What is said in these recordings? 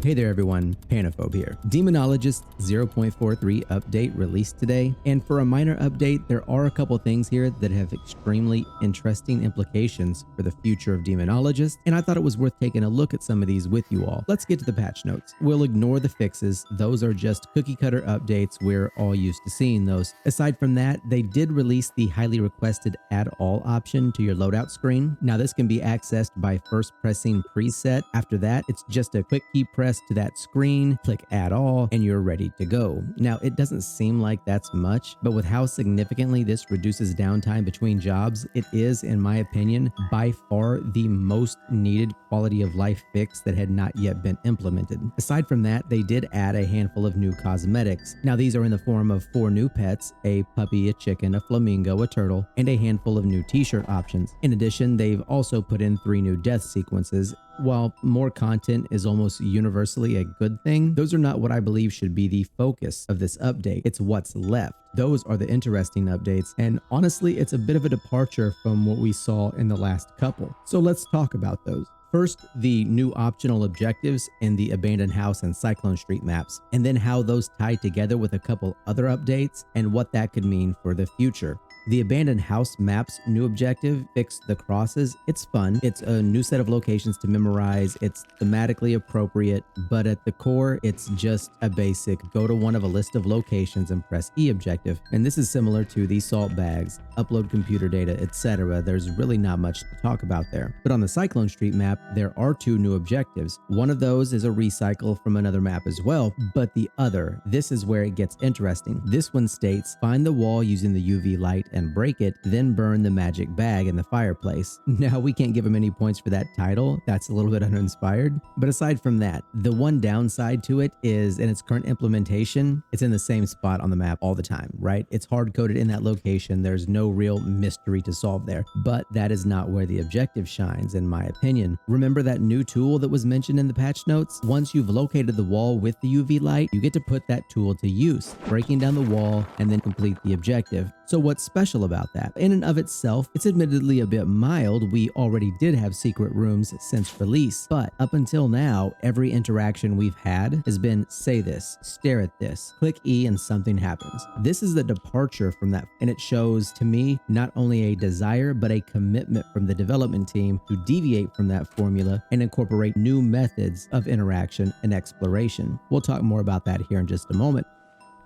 Hey there everyone, Panophobe here. Demonologist 0.43 update released today, and for a minor update, there are a couple things here that have extremely interesting implications for the future of Demonologist, and I thought it was worth taking a look at some of these with you all. Let's get to the patch notes. We'll ignore the fixes, those are just cookie cutter updates, we're all used to seeing those. Aside from that, they did release the highly requested add all option to your loadout screen. Now this can be accessed by first pressing preset. After that, it's just a quick key press to that screen, click add all, and you're ready to go. Now it doesn't seem like that's much, but with how significantly this reduces downtime between jobs, it is, in my opinion, by far the most needed quality of life fix that had not yet been implemented. Aside from that, they did add a handful of new cosmetics. Now these are in the form of 4 new pets, a puppy, a chicken, a flamingo, a turtle, and a handful of new t-shirt options. In addition, they've also put in 3 new death sequences. While more content is almost universally a good thing, those are not what I believe should be the focus of this update. It's what's left. Those are the interesting updates, and honestly, it's a bit of a departure from what we saw in the last couple. So let's talk about those. First, the new optional objectives in the Abandoned House and Cyclone Street maps, and then how those tie together with a couple other updates and what that could mean for the future. The Abandoned House map's new objective, Fix the Crosses. It's fun. It's a new set of locations to memorize. It's thematically appropriate, but at the core, it's just a basic go to one of a list of locations and press E objective. And this is similar to the salt bags, upload computer data, etc. There's really not much to talk about there. But on the Cyclone Street map, there are 2 new objectives. One of those is a recycle from another map as well, but the other, this is where it gets interesting. This one states, find the wall using the UV light and break it, then burn the magic bag in the fireplace. Now, we can't give him any points for that title. That's a little bit uninspired. But aside from that, the one downside to it is in its current implementation, it's in the same spot on the map all the time, right? It's hard-coded in that location. There's no real mystery to solve there, but that is not where the objective shines, in my opinion. Remember that new tool that was mentioned in the patch notes? Once you've located the wall with the UV light, you get to put that tool to use, breaking down the wall and then complete the objective. So what's special about that? In and of itself, it's admittedly a bit mild. We already did have secret rooms since release, but up until now, every interaction we've had has been say this, stare at this, click E and something happens. This is the departure from that, and it shows to me not only a desire, but a commitment from the development team to deviate from that formula and incorporate new methods of interaction and exploration. We'll talk more about that here in just a moment.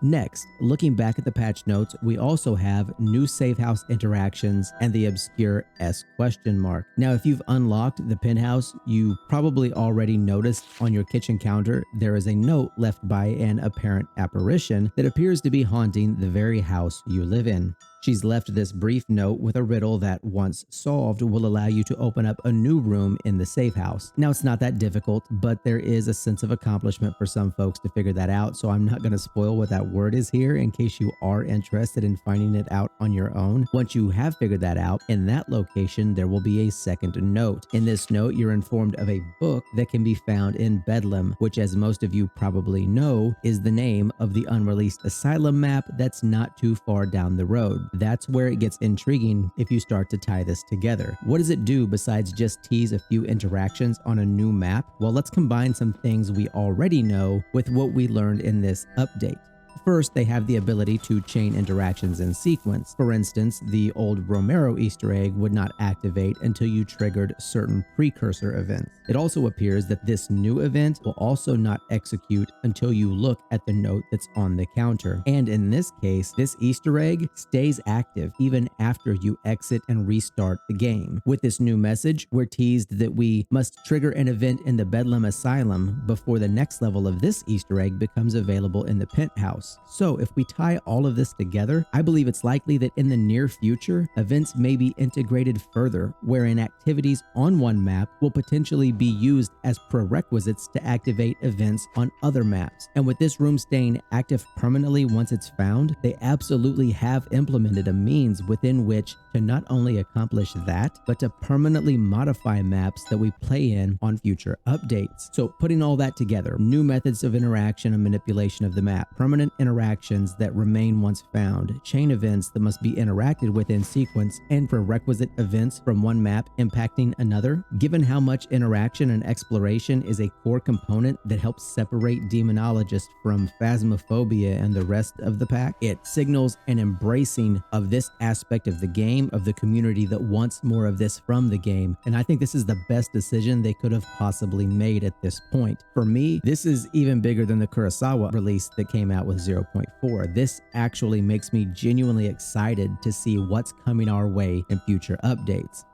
Next, looking back at the patch notes, we also have new Safehouse Interactions and the obscure S question mark. Now, if you've unlocked the penthouse, you probably already noticed on your kitchen counter there is a note left by an apparent apparition that appears to be haunting the very house you live in. She's left this brief note with a riddle that, once solved, will allow you to open up a new room in the safe house. Now, it's not that difficult, but there is a sense of accomplishment for some folks to figure that out, so I'm not going to spoil what that word is here in case you are interested in finding it out on your own. Once you have figured that out, in that location, there will be a second note. In this note, you're informed of a book that can be found in Bedlam, which, as most of you probably know, is the name of the unreleased asylum map that's not too far down the road. That's where it gets intriguing if you start to tie this together. What does it do besides just tease a few interactions on a new map? Well, let's combine some things we already know with what we learned in this update. First, they have the ability to chain interactions in sequence. For instance, the old Romero Easter egg would not activate until you triggered certain precursor events. It also appears that this new event will also not execute until you look at the note that's on the counter. And in this case, this Easter egg stays active even after you exit and restart the game. With this new message, we're teased that we must trigger an event in the Bedlam Asylum before the next level of this Easter egg becomes available in the penthouse. So if we tie all of this together, I believe it's likely that in the near future, events may be integrated further, wherein activities on one map will potentially be used as prerequisites to activate events on other maps. And with this room staying active permanently once it's found, they absolutely have implemented a means within which to not only accomplish that, but to permanently modify maps that we play in on future updates. So putting all that together, new methods of interaction and manipulation of the map, permanent frequent interactions that remain once found, chain events that must be interacted with in sequence, and prerequisite events from one map impacting another. Given how much interaction and exploration is a core component that helps separate Demonologist from Phasmophobia and the rest of the pack, it signals an embracing of this aspect of the game, of the community that wants more of this from the game. And I think this is the best decision they could have possibly made at this point. For me, this is even bigger than the Kurosawa release that came out with 0.4. This actually makes me genuinely excited to see what's coming our way in future updates.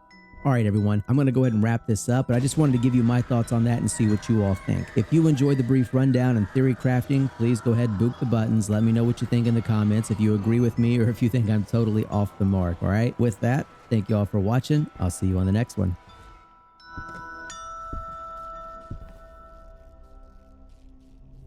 All right, everyone, I'm going to go ahead and wrap this up, but I just wanted to give you my thoughts on that and see what you all think. If you enjoyed the brief rundown on theory crafting, please go ahead and boop the buttons. Let me know what you think in the comments, if you agree with me or if you think I'm totally off the mark. All right, with that, thank you all for watching. I'll see you on the next one.